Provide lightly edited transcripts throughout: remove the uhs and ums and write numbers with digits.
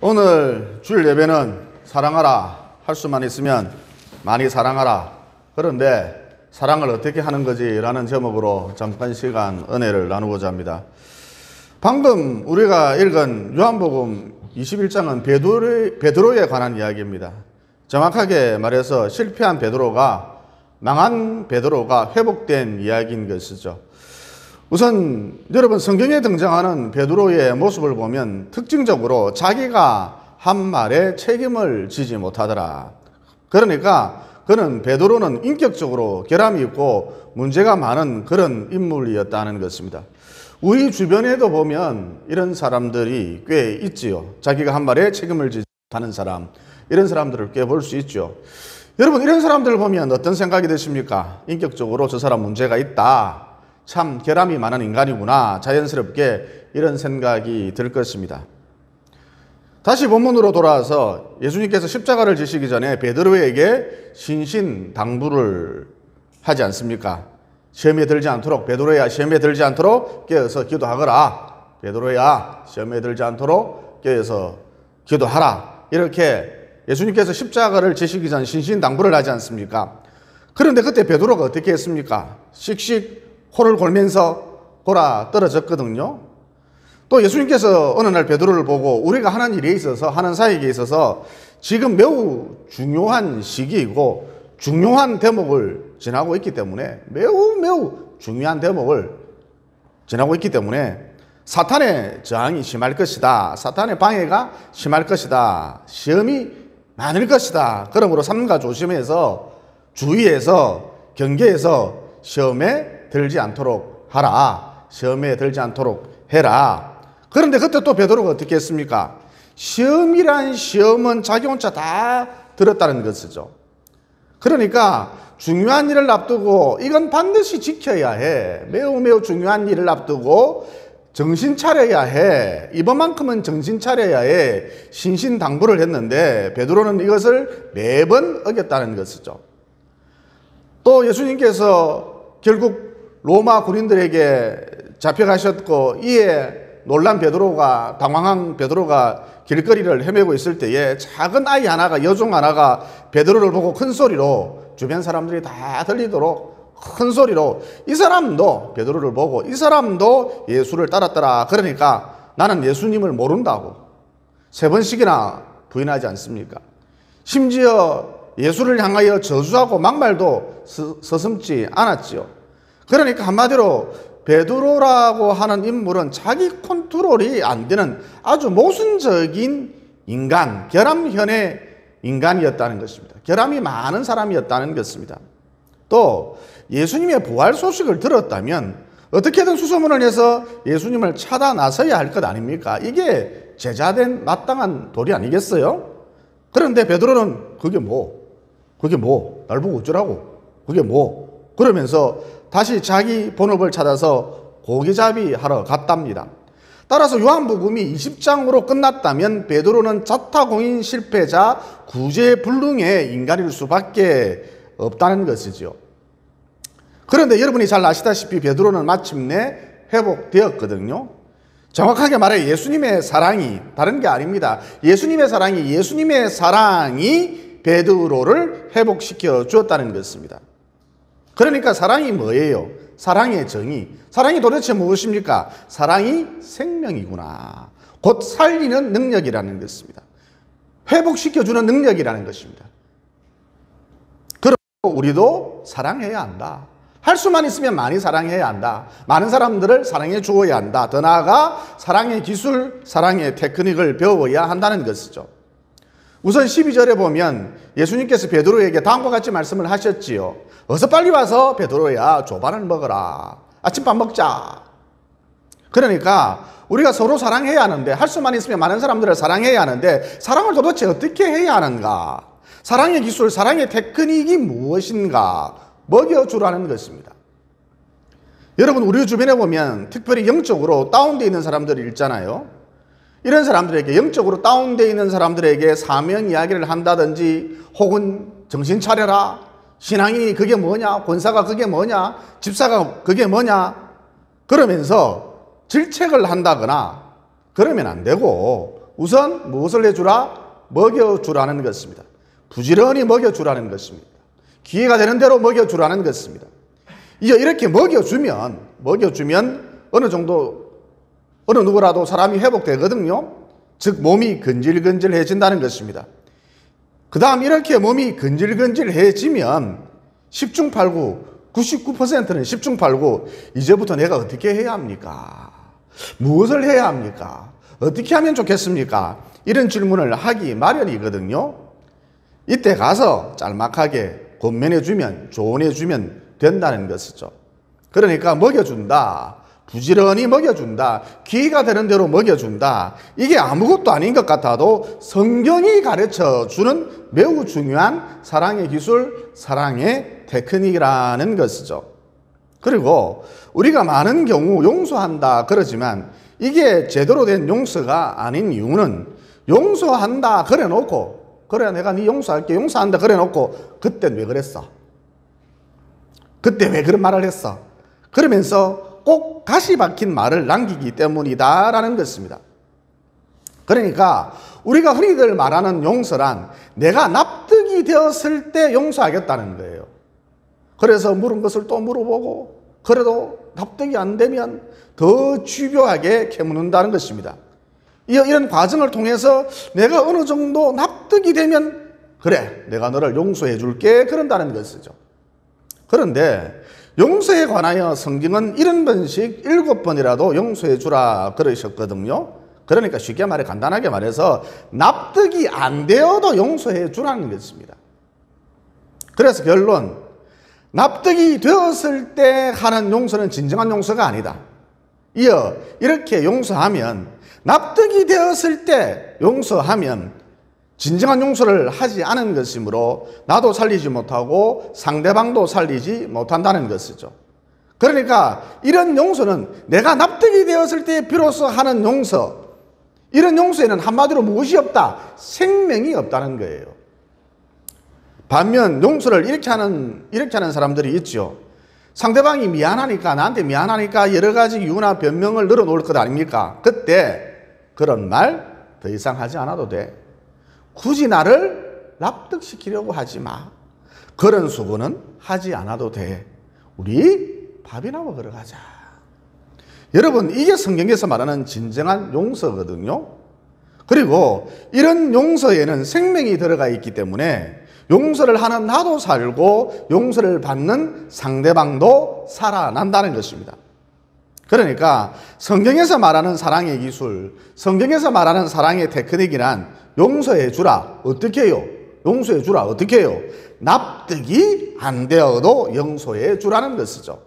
오늘 주일 예배는 사랑하라, 할 수만 있으면 많이 사랑하라. 그런데 사랑을 어떻게 하는 거지? 라는 제목으로 잠깐 시간 은혜를 나누고자 합니다. 방금 우리가 읽은 요한복음 21장은 베드로에 관한 이야기입니다. 정확하게 말해서 실패한 베드로가, 망한 베드로가 회복된 이야기인 것이죠. 우선 여러분, 성경에 등장하는 베드로의 모습을 보면 특징적으로 자기가 한 말에 책임을 지지 못하더라. 그러니까 베드로는 인격적으로 결함이 있고 문제가 많은 그런 인물이었다는 것입니다. 우리 주변에도 보면 이런 사람들이 꽤 있지요. 자기가 한 말에 책임을 지지 못하는 사람, 이런 사람들을 꽤 볼 수 있죠. 여러분, 이런 사람들을 보면 어떤 생각이 드십니까? 인격적으로 저 사람 문제가 있다, 참 결함이 많은 인간이구나, 자연스럽게 이런 생각이 들 것입니다. 다시 본문으로 돌아와서 예수님께서 십자가를 지시기 전에 베드로에게 신신당부를 하지 않습니까? 시험에 들지 않도록, 베드로야 시험에 들지 않도록 깨어서 기도하거라. 베드로야 시험에 들지 않도록 깨어서 기도하라. 이렇게 예수님께서 십자가를 지시기 전 신신당부를 하지 않습니까? 그런데 그때 베드로가 어떻게 했습니까? 씩씩 코를 골면서 골아 떨어졌거든요. 또 예수님께서 어느 날 베드로를 보고 우리가 하는 일에 있어서, 하는 사역에 있어서 지금 매우 중요한 시기이고 중요한 대목을 지나고 있기 때문에, 매우 중요한 대목을 지나고 있기 때문에 사탄의 저항이 심할 것이다, 사탄의 방해가 심할 것이다, 시험이 많을 것이다. 그러므로 삼가 조심해서, 주의해서, 경계해서 시험에 들지 않도록 하라. 시험에 들지 않도록 해라. 그런데 그때 또 베드로가 어떻게 했습니까? 시험이란 시험은 자기 혼자 다 들었다는 것이죠. 그러니까 중요한 일을 앞두고 이건 반드시 지켜야 해, 매우 중요한 일을 앞두고 정신 차려야 해, 이번만큼은 정신 차려야 해, 신신당부를 했는데 베드로는 이것을 매번 어겼다는 것이죠. 또 예수님께서 결국 로마 군인들에게 잡혀가셨고, 이에 놀란 베드로가, 당황한 베드로가 길거리를 헤매고 있을 때에 작은 아이 하나가, 여종 하나가 베드로를 보고 큰 소리로, 주변 사람들이 다 들리도록 큰 소리로, 이 사람도 베드로를 보고 이 사람도 예수를 따랐더라. 그러니까 나는 예수님을 모른다고 3번씩이나 부인하지 않습니까? 심지어 예수를 향하여 저주하고 막말도 서슴지 않았지요. 그러니까 한마디로 베드로라고 하는 인물은 자기 컨트롤이 안 되는 아주 모순적인 인간, 결함현의 인간이었다는 것입니다. 결함이 많은 사람이었다는 것입니다. 또 예수님의 부활 소식을 들었다면 어떻게든 수소문을 해서 예수님을 찾아 나서야 할 것 아닙니까? 이게 제자된 마땅한 도리 아니겠어요? 그런데 베드로는 그게 뭐, 날 보고 어쩌라고, 그게 뭐, 그러면서 다시 자기 본업을 찾아서 고기잡이 하러 갔답니다. 따라서 요한복음이 20장으로 끝났다면 베드로는 자타공인 실패자, 구제불능의 인간일 수밖에 없다는 것이죠. 그런데 여러분이 잘 아시다시피 베드로는 마침내 회복되었거든요. 정확하게 말해 예수님의 사랑이, 다른 게 아닙니다. 예수님의 사랑이 베드로를 회복시켜 주었다는 것입니다. 그러니까 사랑이 뭐예요? 사랑의 정의. 사랑이 도대체 무엇입니까? 사랑이 생명이구나. 곧 살리는 능력이라는 것입니다. 회복시켜주는 능력이라는 것입니다. 그리고 우리도 사랑해야 한다. 할 수만 있으면 많이 사랑해야 한다. 많은 사람들을 사랑해 주어야 한다. 더 나아가 사랑의 기술, 사랑의 테크닉을 배워야 한다는 것이죠. 우선 12절에 보면 예수님께서 베드로에게 다음과 같이 말씀을 하셨지요. 어서 빨리 와서 베드로야 조반을 먹어라. 아침밥 먹자. 그러니까 우리가 서로 사랑해야 하는데, 할 수만 있으면 많은 사람들을 사랑해야 하는데, 사랑을 도대체 어떻게 해야 하는가? 사랑의 기술, 사랑의 테크닉이 무엇인가? 먹여주라는 것입니다. 여러분, 우리 주변에 보면 특별히 영적으로 다운되어 있는 사람들이 있잖아요. 이런 사람들에게, 영적으로 다운되어 있는 사람들에게 사명 이야기를 한다든지, 혹은 정신 차려라, 신앙이 그게 뭐냐, 권사가 그게 뭐냐, 집사가 그게 뭐냐, 그러면서 질책을 한다거나 그러면 안 되고, 우선 무엇을 해주라? 먹여주라는 것입니다. 부지런히 먹여주라는 것입니다. 기회가 되는 대로 먹여주라는 것입니다. 이렇게 먹여주면 어느 정도 어느 누구라도 사람이 회복되거든요. 즉 몸이 근질근질해진다는 것입니다. 그 다음 이렇게 몸이 근질근질해지면 10중 8구 99%는 10중 8구 이제부터 내가 어떻게 해야 합니까? 무엇을 해야 합니까? 어떻게 하면 좋겠습니까? 이런 질문을 하기 마련이거든요. 이때 가서 짤막하게 권면해주면 조언해주면 된다는 것이죠. 그러니까 먹여준다. 부지런히 먹여준다. 기회가 되는 대로 먹여준다. 이게 아무것도 아닌 것 같아도 성경이 가르쳐주는 매우 중요한 사랑의 기술, 사랑의 테크닉이라는 것이죠. 그리고 우리가 많은 경우 용서한다 그러지만 이게 제대로 된 용서가 아닌 이유는 용서한다 그래놓고 그래 내가 네 용서할게 용서한다 그래놓고 그땐 왜 그랬어? 그때 왜 그런 말을 했어? 그러면서 꼭 가시 박힌 말을 남기기 때문이다라는 것입니다. 그러니까 우리가 흔히들 말하는 용서란 내가 납득이 되었을 때 용서하겠다는 거예요. 그래서 물은 것을 또 물어보고 그래도 납득이 안 되면 더 집요하게 캐묻는다는 것입니다. 이런 과정을 통해서 내가 어느 정도 납득이 되면 그래 내가 너를 용서해 줄게 그런다는 것이죠. 그런데 용서에 관하여 성경은 70번씩 7번이라도 용서해 주라 그러셨거든요. 그러니까 쉽게 말해 간단하게 말해서 납득이 안 되어도 용서해 주라는 것입니다. 그래서 결론 납득이 되었을 때 하는 용서는 진정한 용서가 아니다. 이렇게 용서하면 납득이 되었을 때 용서하면 진정한 용서를 하지 않은 것이므로 나도 살리지 못하고 상대방도 살리지 못한다는 것이죠. 그러니까 이런 용서는 내가 납득이 되었을 때 비로소 하는 용서, 이런 용서에는 한마디로 무엇이 없다? 생명이 없다는 거예요. 반면 용서를 이렇게 하는 사람들이 있죠. 상대방이 미안하니까 나한테 미안하니까 여러 가지 이유나 변명을 늘어놓을 것 아닙니까? 그때 그런 말 더 이상 하지 않아도 돼. 굳이 나를 납득시키려고 하지 마. 그런 수고는 하지 않아도 돼. 우리 밥이나 먹으러 가자. 여러분 이게 성경에서 말하는 진정한 용서거든요. 그리고 이런 용서에는 생명이 들어가 있기 때문에 용서를 하는 나도 살고 용서를 받는 상대방도 살아난다는 것입니다. 그러니까 성경에서 말하는 사랑의 기술, 성경에서 말하는 사랑의 테크닉이란 용서해 주라. 어떻게 해요? 용서해 주라. 어떻게 해요? 납득이 안 되어도 용서해 주라는 것이죠.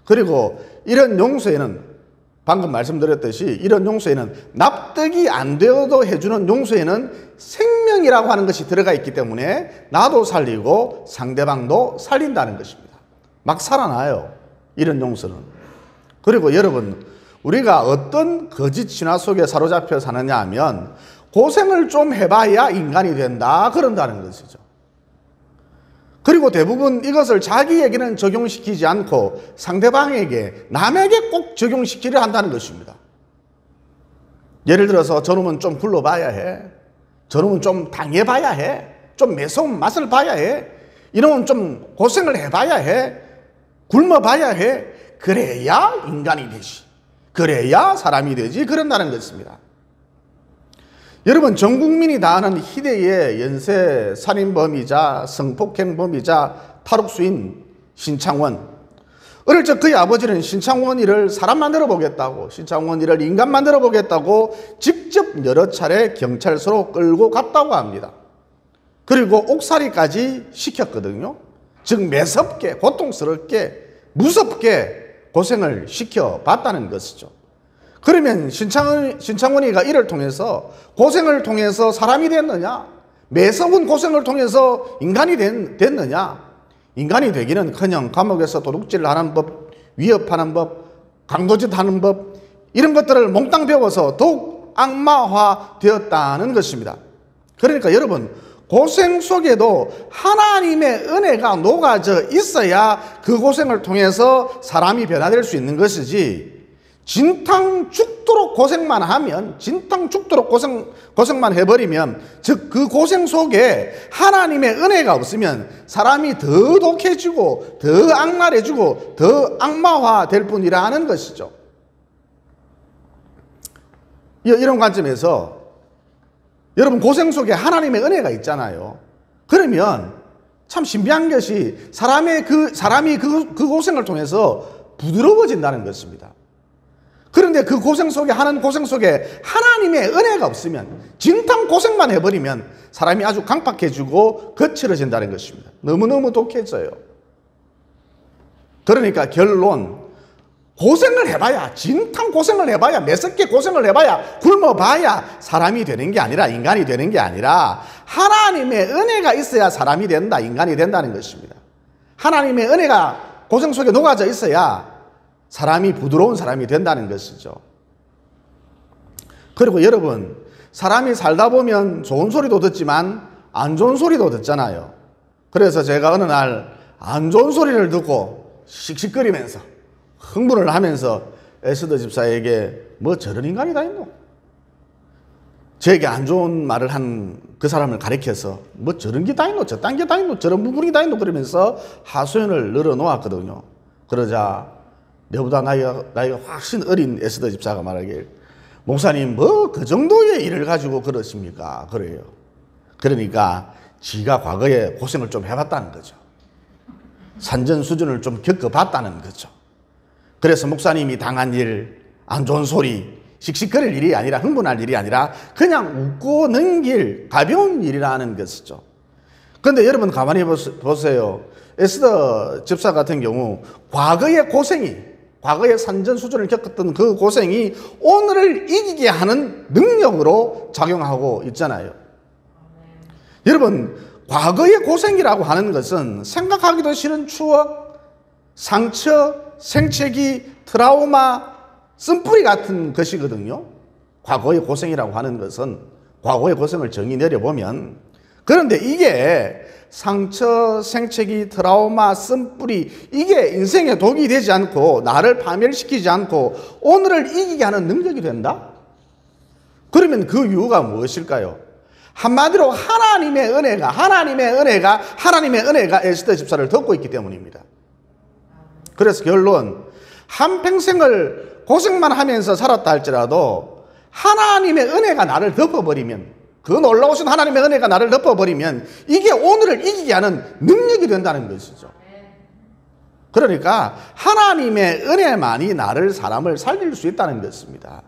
그리고 이런 용서에는 방금 말씀드렸듯이 이런 용서에는 납득이 안 되어도 해주는 용서에는 생명이라고 하는 것이 들어가 있기 때문에 나도 살리고 상대방도 살린다는 것입니다. 막 살아나요. 이런 용서는. 그리고 여러분 우리가 어떤 거짓 신화 속에 사로잡혀 사느냐 하면 고생을 좀 해봐야 인간이 된다 그런다는 것이죠. 그리고 대부분 이것을 자기에게는 적용시키지 않고 상대방에게 남에게 꼭 적용시키려 한다는 것입니다. 예를 들어서 저놈은 좀 굴러봐야 해. 저놈은 좀 당해봐야 해. 좀 매서운 맛을 봐야 해. 이놈은 좀 고생을 해봐야 해. 굶어봐야 해. 그래야 인간이 되지. 그래야 사람이 되지. 그런다는 것입니다. 여러분 전 국민이 다 아는 희대의 연쇄 살인범이자 성폭행범이자 탈옥수인 신창원. 어릴 적 그의 아버지는 신창원이를 사람 만들어 보겠다고 신창원이를 인간 만들어 보겠다고 직접 여러 차례 경찰서로 끌고 갔다고 합니다. 그리고 옥살이까지 시켰거든요. 즉 매섭게 고통스럽게 무섭게 고생을 시켜봤다는 것이죠. 그러면 신창원이가 이를 통해서 고생을 통해서 사람이 됐느냐? 매서운 고생을 통해서 인간이 됐느냐? 인간이 되기는커녕 감옥에서 도둑질을 하는 법, 위협하는 법, 강도짓 하는 법 이런 것들을 몽땅 배워서 더욱 악마화 되었다는 것입니다. 그러니까 여러분 고생 속에도 하나님의 은혜가 녹아져 있어야 그 고생을 통해서 사람이 변화될 수 있는 것이지 진탕 죽도 죽도록 고생만 하면, 진탕 죽도록 고생만 해버리면, 즉 그 고생 속에 하나님의 은혜가 없으면 사람이 더 독해지고 더 악랄해지고 더 악마화 될 뿐이라는 것이죠. 이런 관점에서 여러분, 고생 속에 하나님의 은혜가 있잖아요. 그러면 참 신비한 것이 사람이 그 고생을 통해서 부드러워진다는 것입니다. 그런데 그 하는 고생 속에 하나님의 은혜가 없으면, 진탕 고생만 해버리면 사람이 아주 강팍해지고 거칠어진다는 것입니다. 너무너무 독해져요. 그러니까 결론, 고생을 해봐야, 진탕 고생을 해봐야, 매섭게 고생을 해봐야, 굶어봐야 사람이 되는 게 아니라, 인간이 되는 게 아니라, 하나님의 은혜가 있어야 사람이 된다, 인간이 된다는 것입니다. 하나님의 은혜가 고생 속에 녹아져 있어야 사람이 부드러운 사람이 된다는 것이죠. 그리고 여러분, 사람이 살다 보면 좋은 소리도 듣지만 안 좋은 소리도 듣잖아요. 그래서 제가 어느 날 안 좋은 소리를 듣고 씩씩거리면서 흥분을 하면서 에스더 집사에게 뭐 저런 인간이 다 있노? 저에게 안 좋은 말을 한 그 사람을 가리켜서 뭐 저런 게 다 있노? 저딴 게 다 있노? 저런 부분이 다 있노? 그러면서 하소연을 늘어놓았거든요. 그러자 내보다 나이가 훨씬 어린 에스더 집사가 말하길, 목사님 뭐 그 정도의 일을 가지고 그러십니까? 그래요. 그러니까 지가 과거에 고생을 좀 해봤다는 거죠. 산전수전을 좀 겪어봤다는 거죠. 그래서 목사님이 당한 일, 안 좋은 소리, 씩씩거릴 일이 아니라, 흥분할 일이 아니라 그냥 웃고 넘길 가벼운 일이라는 것이죠. 그런데 여러분 가만히 보세요. 에스더 집사 같은 경우 과거의 산전수전을 겪었던 그 고생이 오늘을 이기게 하는 능력으로 작용하고 있잖아요. 여러분, 과거의 고생이라고 하는 것은 생각하기도 싫은 추억, 상처, 생채기, 트라우마, 쓴뿌리 같은 것이거든요. 과거의 고생이라고 하는 것은, 과거의 고생을 정의 내려보면, 그런데 이게 상처, 생채기, 트라우마, 쓴뿌리, 이게 인생에 독이 되지 않고 나를 파멸시키지 않고 오늘을 이기게 하는 능력이 된다? 그러면 그 이유가 무엇일까요? 한마디로 하나님의 은혜가 에스더 집사를 덮고 있기 때문입니다. 그래서 결론, 한평생을 고생만 하면서 살았다 할지라도 하나님의 은혜가 나를 덮어버리면, 그 놀라우신 하나님의 은혜가 나를 덮어버리면 이게 오늘을 이기게 하는 능력이 된다는 것이죠. 그러니까 하나님의 은혜만이 사람을 살릴 수 있다는 것입니다.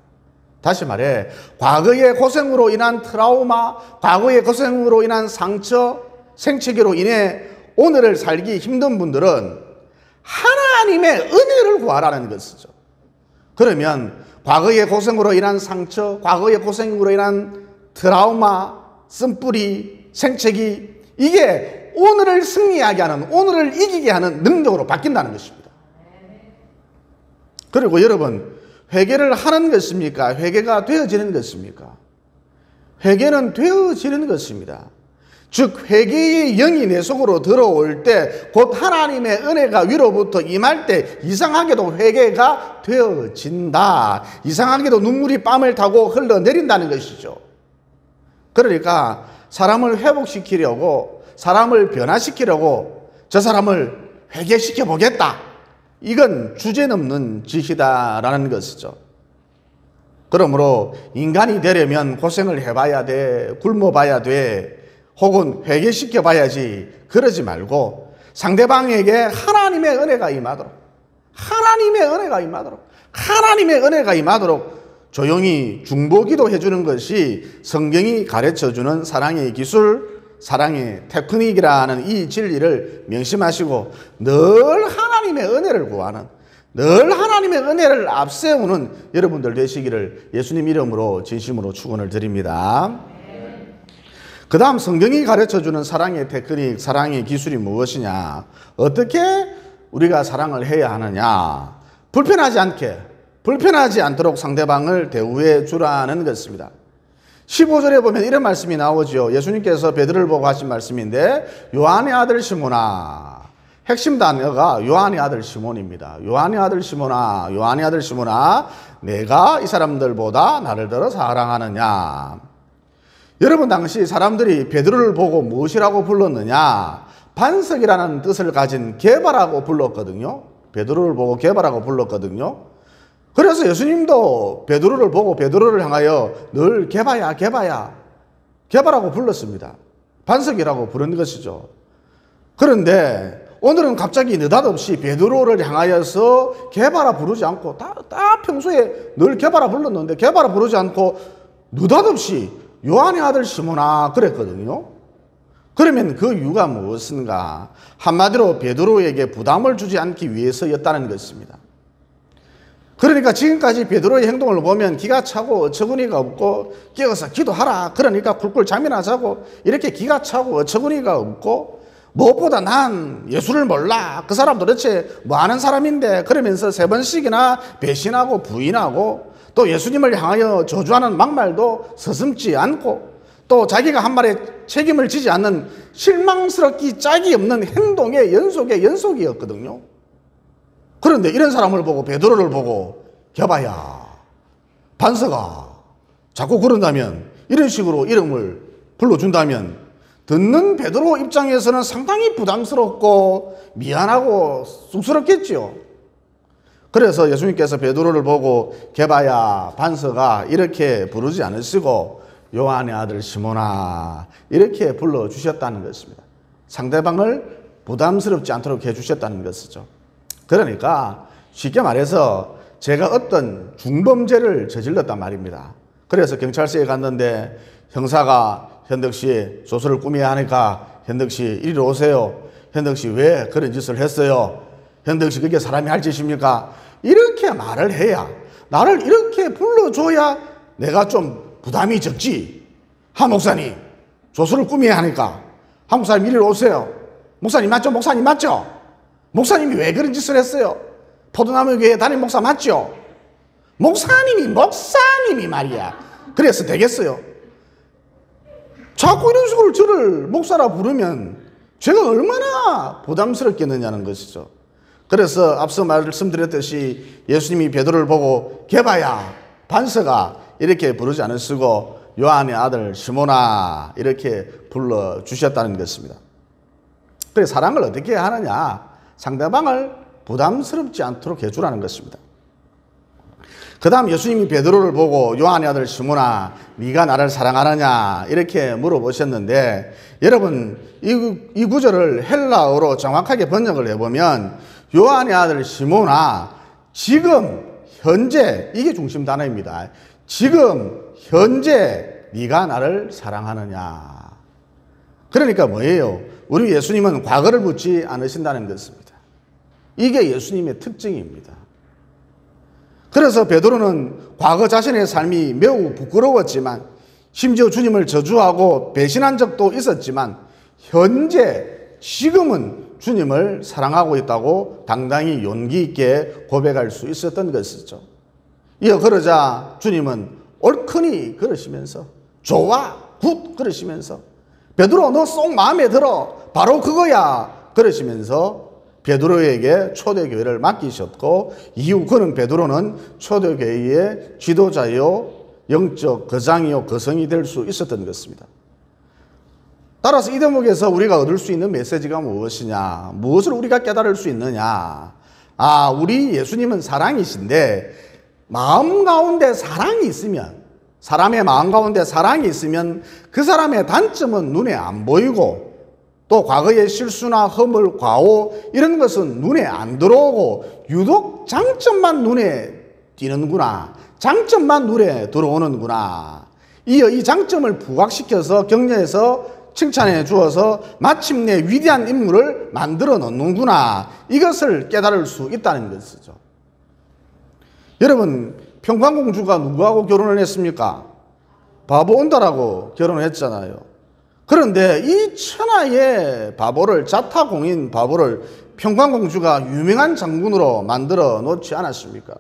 다시 말해, 과거의 고생으로 인한 트라우마, 과거의 고생으로 인한 상처, 생채기로 인해 오늘을 살기 힘든 분들은 하나님의 은혜를 구하라는 것이죠. 그러면 과거의 고생으로 인한 상처, 과거의 고생으로 인한 트라우마, 쓴뿌리, 생채기, 이게 오늘을 승리하게 하는, 오늘을 이기게 하는 능력으로 바뀐다는 것입니다. 그리고 여러분, 회개를 하는 것입니까? 회개가 되어지는 것입니까? 회개는 되어지는 것입니다. 즉 회개의 영이 내 속으로 들어올 때 곧 하나님의 은혜가 위로부터 임할 때 이상하게도 회개가 되어진다. 이상하게도 눈물이 뺨을 타고 흘러내린다는 것이죠. 그러니까 사람을 회복시키려고, 사람을 변화시키려고 저 사람을 회개시켜 보겠다, 이건 주제넘는 짓이다라는 것이죠. 그러므로 인간이 되려면 고생을 해봐야 돼, 굶어봐야 돼, 혹은 회개시켜 봐야지, 그러지 말고 상대방에게 하나님의 은혜가 임하도록, 하나님의 은혜가 임하도록 조용히 중보기도 해주는 것이 성경이 가르쳐주는 사랑의 기술, 사랑의 테크닉이라는 이 진리를 명심하시고 늘 하나님의 은혜를 구하는, 늘 하나님의 은혜를 앞세우는 여러분들 되시기를 예수님 이름으로 진심으로 축원을 드립니다. 그 다음 성경이 가르쳐주는 사랑의 테크닉, 사랑의 기술이 무엇이냐? 어떻게 우리가 사랑을 해야 하느냐? 불편하지 않도록 상대방을 대우해 주라는 것입니다. 15절에 보면 이런 말씀이 나오죠. 예수님께서 베드로를 보고 하신 말씀인데, 요한의 아들 시몬아, 핵심 단어가 요한의 아들 시몬입니다. 요한의 아들 시몬아, 요한의 아들 시몬아, 내가 이 사람들보다 나를 더 사랑하느냐. 여러분, 당시 사람들이 베드로를 보고 무엇이라고 불렀느냐? 반석이라는 뜻을 가진 게바라고 불렀거든요. 베드로를 보고 게바라고 불렀거든요. 그래서 예수님도 베드로를 보고 베드로를 향하여 늘 게바야, 게바야, 게바라고 불렀습니다. 반석이라고 부른 것이죠. 그런데 오늘은 갑자기 느닷없이 베드로를 향하여서 게바라 부르지 않고 다 평소에 늘 게바라 불렀는데 게바라 부르지 않고 느닷없이 요한의 아들 시몬아 그랬거든요. 그러면 그 이유가 무엇인가? 한마디로 베드로에게 부담을 주지 않기 위해서였다는 것입니다. 그러니까 지금까지 베드로의 행동을 보면 기가 차고 어처구니가 없고 끼어서 기도하라 그러니까 쿨쿨 잠이나 자고 이렇게 기가 차고 어처구니가 없고 무엇보다 난 예수를 몰라 그 사람 도대체 뭐 하는 사람인데 그러면서 3번씩이나 배신하고 부인하고 또 예수님을 향하여 저주하는 막말도 서슴지 않고 또 자기가 한 말에 책임을 지지 않는 실망스럽기 짝이 없는 행동의 연속이었거든요. 그런데 이런 사람을 보고 베드로를 보고 겨봐야 반석아 자꾸 그런다면 이런 식으로 이름을 불러준다면 듣는 베드로 입장에서는 상당히 부담스럽고 미안하고 쑥스럽겠지요. 그래서 예수님께서 베드로를 보고 게바야 반석아 이렇게 부르지 않으시고 요한의 아들 시몬아 이렇게 불러주셨다는 것입니다. 상대방을 부담스럽지 않도록 해주셨다는 것이죠. 그러니까 쉽게 말해서 제가 어떤 중범죄를 저질렀단 말입니다. 그래서 경찰서에 갔는데 형사가 현덕 씨 조서를 꾸며야 하니까 현덕 씨 이리로 오세요. 현덕 씨 왜 그런 짓을 했어요? 현덕 씨 그게 사람이 할 짓입니까? 이렇게 말을 해야 나를 이렇게 불러줘야 내가 좀 부담이 적지. 하 목사님 조서를 꾸며야 하니까 하 목사님 이리로 오세요. 목사님 맞죠? 목사님 맞죠? 목사님이 왜 그런 짓을 했어요? 포도나무 교회 담임 목사 맞죠? 목사님이 말이야. 그래서 되겠어요? 자꾸 이런 식으로 저를 목사라 부르면 제가 얼마나 부담스럽겠느냐는 것이죠. 그래서 앞서 말씀드렸듯이 예수님이 베드로를 보고 게바야 반석아 이렇게 부르지 않으시고 요한의 아들 시몬아 이렇게 불러주셨다는 것입니다. 그래서 사랑을 어떻게 해야 하느냐? 상대방을 부담스럽지 않도록 해주라는 것입니다. 그 다음 예수님이 베드로를 보고 요한의 아들 시몬아 네가 나를 사랑하느냐 이렇게 물어보셨는데 여러분 이 구절을 헬라어로 정확하게 번역을 해보면 요한의 아들 시몬아 지금 현재 이게 중심 단어입니다. 지금 현재 네가 나를 사랑하느냐. 그러니까 뭐예요? 우리 예수님은 과거를 묻지 않으신다는 것입니다. 이게 예수님의 특징입니다. 그래서 베드로는 과거 자신의 삶이 매우 부끄러웠지만 심지어 주님을 저주하고 배신한 적도 있었지만 현재 지금은 주님을 사랑하고 있다고 당당히 용기 있게 고백할 수 있었던 것이죠. 이어 그러자 주님은 옳거니 그러시면서 좋아 굿 그러시면서 베드로 너 쏙 마음에 들어 바로 그거야 그러시면서 베드로에게 초대교회를 맡기셨고 이후 그는 베드로는 초대교회의 지도자요 영적 거장이요 거성이 될 수 있었던 것입니다. 따라서 이 대목에서 우리가 얻을 수 있는 메시지가 무엇이냐? 무엇을 우리가 깨달을 수 있느냐? 우리 예수님은 사랑이신데 마음 가운데 사랑이 있으면 사람의 마음 가운데 사랑이 있으면 그 사람의 단점은 눈에 안 보이고 또 과거의 실수나 허물, 과오 이런 것은 눈에 안 들어오고 유독 장점만 눈에 띄는구나. 장점만 눈에 들어오는구나. 이어 이 장점을 부각시켜서 격려해서 칭찬해 주어서 마침내 위대한 인물을 만들어 놓는구나. 이것을 깨달을 수 있다는 것이죠. 여러분 평강공주가 누구하고 결혼을 했습니까? 바보 온다라고 결혼을 했잖아요. 그런데 이 천하의 바보를 자타공인 바보를 평강공주가 유명한 장군으로 만들어 놓지 않았습니까?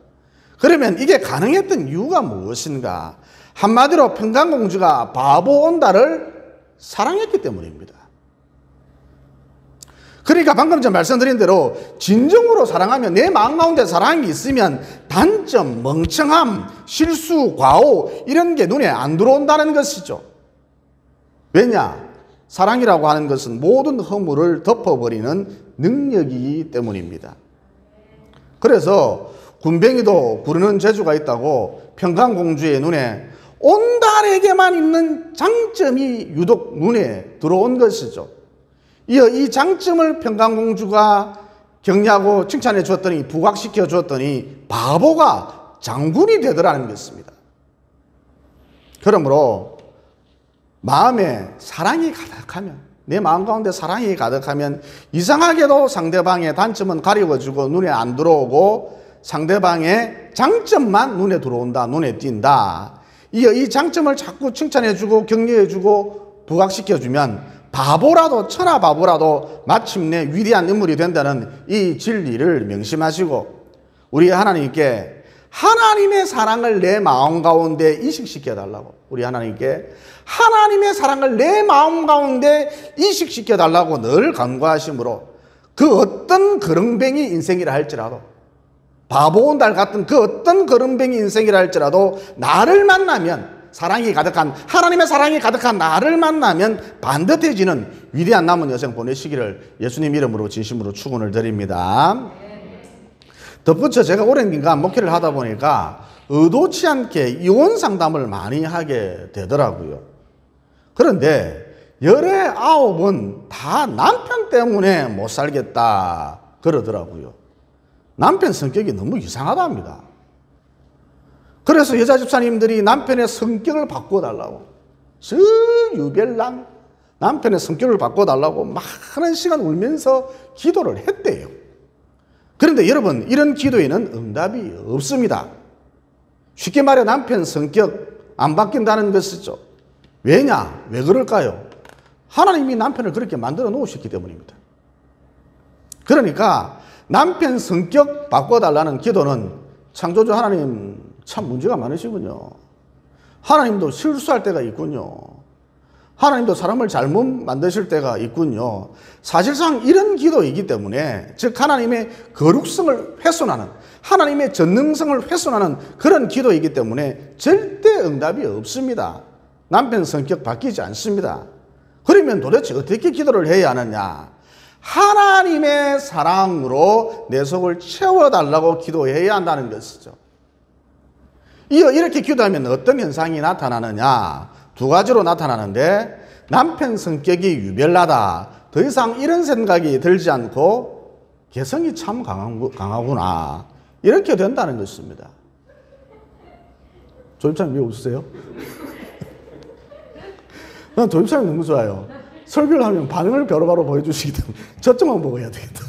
그러면 이게 가능했던 이유가 무엇인가? 한마디로 평강공주가 바보 온다를 사랑했기 때문입니다. 그러니까 방금 전 말씀드린 대로 진정으로 사랑하면 내 마음 가운데 사랑이 있으면 단점, 멍청함, 실수, 과오 이런 게 눈에 안 들어온다는 것이죠. 왜냐? 사랑이라고 하는 것은 모든 허물을 덮어버리는 능력이기 때문입니다. 그래서 군뱅이도 구르는 재주가 있다고 평강공주의 눈에 온달에게만 있는 장점이 유독 눈에 들어온 것이죠. 이어 이 장점을 평강공주가 격려하고 칭찬해 주었더니 부각시켜 주었더니 바보가 장군이 되더라는 것입니다. 그러므로 마음에 사랑이 가득하면, 내 마음 가운데 사랑이 가득하면 이상하게도 상대방의 단점은 가리워주고 눈에 안 들어오고 상대방의 장점만 눈에 들어온다, 눈에 띈다. 이어 이 장점을 자꾸 칭찬해주고 격려해주고 부각시켜주면 바보라도 천하 바보라도 마침내 위대한 인물이 된다는 이 진리를 명심하시고 우리 하나님께 하나님의 사랑을 내 마음 가운데 이식시켜 달라고, 우리 하나님께 하나님의 사랑을 내 마음 가운데 이식시켜 달라고 늘 간구하심으로 그 어떤 거렁뱅이 인생이라 할지라도, 바보 달 같은 그 어떤 거렁뱅이 인생이라 할지라도 나를 만나면, 사랑이 가득한, 하나님의 사랑이 가득한 나를 만나면 반듯해지는 위대한 남은 여생 보내시기를 예수님 이름으로 진심으로 축원을 드립니다. 덧붙여 제가 오랜 기간 목회를 하다 보니까 의도치 않게 이혼 상담을 많이 하게 되더라고요. 그런데 19은 다 남편 때문에 못 살겠다 그러더라고요. 남편 성격이 너무 이상하답니다. 그래서 여자 집사님들이 남편의 성격을 바꿔달라고, 유별난 남편의 성격을 바꿔달라고 많은 시간 울면서 기도를 했대요. 그런데 여러분, 이런 기도에는 응답이 없습니다. 쉽게 말해 남편 성격 안 바뀐다는 것이죠. 왜냐? 왜 그럴까요? 하나님이 남편을 그렇게 만들어 놓으셨기 때문입니다. 그러니까 남편 성격 바꿔달라는 기도는 창조주 하나님 참 문제가 많으시군요. 하나님도 실수할 때가 있군요. 하나님도 사람을 잘못 만드실 때가 있군요. 사실상 이런 기도이기 때문에, 즉 하나님의 거룩성을 훼손하는, 하나님의 전능성을 훼손하는 그런 기도이기 때문에 절대 응답이 없습니다. 남편 성격 바뀌지 않습니다. 그러면 도대체 어떻게 기도를 해야 하느냐? 하나님의 사랑으로 내 속을 채워달라고 기도해야 한다는 것이죠. 이렇게 기도하면 어떤 현상이 나타나느냐? 두 가지로 나타나는데, 남편 성격이 유별나다, 더 이상 이런 생각이 들지 않고 개성이 참 강하구나, 이렇게 된다는 것입니다. 조임찬님 왜 웃으세요? 난 조임찬이 너무 좋아요. 설교를 하면 반응을 바로바로 보여주시기 때문에 저쪽만 보고 해야 되겠다.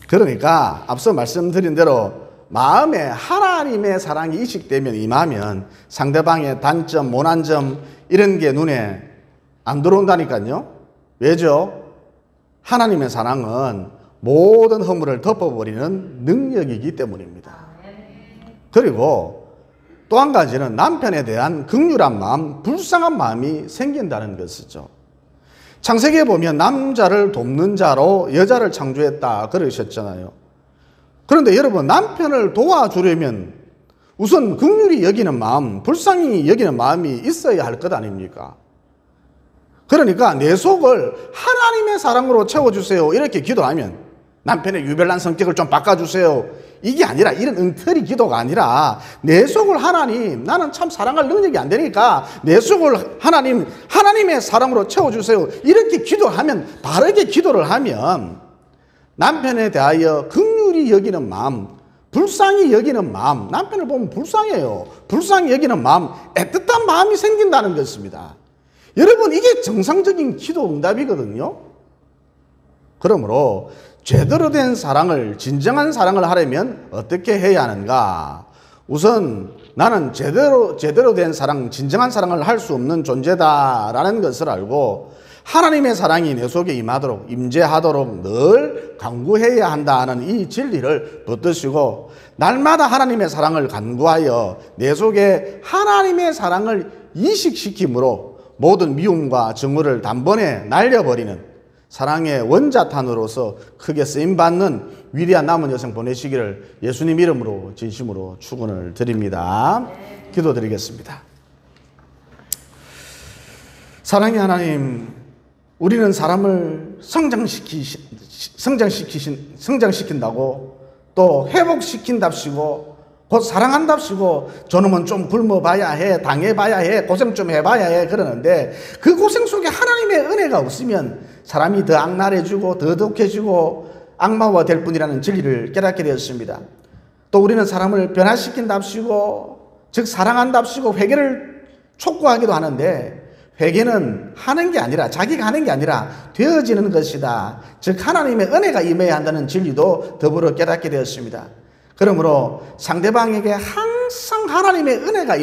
그러니까 앞서 말씀드린 대로 마음에 하나님의 사랑이 이식되면, 임하면 상대방의 단점, 모난 점 이런 게 눈에 안 들어온다니까요. 왜죠? 하나님의 사랑은 모든 허물을 덮어버리는 능력이기 때문입니다. 그리고 또 한 가지는 남편에 대한 긍휼한 마음, 불쌍한 마음이 생긴다는 것이죠. 창세기에 보면 남자를 돕는 자로 여자를 창조했다 그러셨잖아요. 그런데 여러분, 남편을 도와주려면 우선 긍휼히 여기는 마음, 불쌍히 여기는 마음이 있어야 할 것 아닙니까? 그러니까 내 속을 하나님의 사랑으로 채워주세요 이렇게 기도하면, 남편의 유별난 성격을 좀 바꿔주세요 이게 아니라, 이런 엉터리 기도가 아니라 내 속을 하나님, 나는 참 사랑할 능력이 안 되니까 내 속을 하나님의 사랑으로 채워주세요 이렇게 기도하면, 바르게 기도를 하면 남편에 대하여 긍휼히 여기는 마음, 불쌍히 여기는 마음, 남편을 보면 불쌍해요. 불쌍히 여기는 마음, 애틋한 마음이 생긴다는 것입니다. 여러분, 이게 정상적인 기도 응답이거든요. 그러므로 제대로 된 사랑을, 진정한 사랑을 하려면 어떻게 해야 하는가? 우선 나는 제대로 된 사랑, 진정한 사랑을 할 수 없는 존재다라는 것을 알고 하나님의 사랑이 내 속에 임하도록, 임재하도록 늘 간구해야 한다는 이 진리를 붙드시고, 날마다 하나님의 사랑을 간구하여 내 속에 하나님의 사랑을 이식시킴으로 모든 미움과 증오를 단번에 날려버리는 사랑의 원자탄으로서 크게 쓰임받는 위대한 남은 여생 보내시기를 예수님 이름으로 진심으로 축원을 드립니다. 기도드리겠습니다. 사랑의 하나님, 우리는 사람을 성장시킨다고 또 회복시킨답시고 곧 사랑한답시고 저놈은 좀 굶어봐야 해, 당해봐야 해, 고생 좀 해봐야 해 그러는데 그 고생 속에 하나님의 은혜가 없으면 사람이 더 악랄해지고 더 독해지고 악마화 될 뿐이라는 진리를 깨닫게 되었습니다. 또 우리는 사람을 변화시킨답시고 즉 사랑한답시고 회개를 촉구하기도 하는데 회개는 하는 게 아니라 자기가 하는 게 아니라 되어지는 것이다. 즉 하나님의 은혜가 임해야 한다는 진리도 더불어 깨닫게 되었습니다. 그러므로 상대방에게 항상 하나님의 은혜가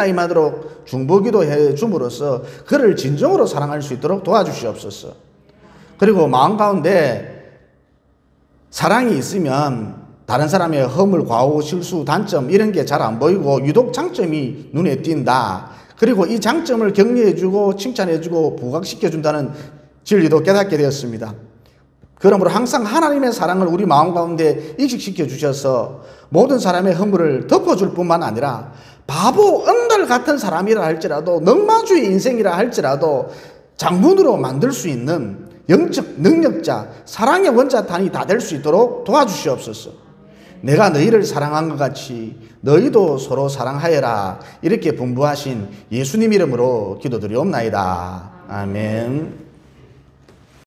임하도록 중보기도 해 줌으로써 그를 진정으로 사랑할 수 있도록 도와주시옵소서. 그리고 마음 가운데 사랑이 있으면 다른 사람의 허물, 과오, 실수, 단점 이런 게 잘 안 보이고 유독 장점이 눈에 띈다. 그리고 이 장점을 격려해주고 칭찬해주고 부각시켜준다는 진리도 깨닫게 되었습니다. 그러므로 항상 하나님의 사랑을 우리 마음 가운데 인식시켜 주셔서 모든 사람의 허물을 덮어줄 뿐만 아니라 바보, 언들 같은 사람이라 할지라도 넉마주의 인생이라 할지라도 장군으로 만들 수 있는 영적 능력자, 사랑의 원자탄이 다 될 수 있도록 도와주시옵소서. 내가 너희를 사랑한 것 같이 너희도 서로 사랑하여라 이렇게 분부하신 예수님 이름으로 기도드리옵나이다. 아멘.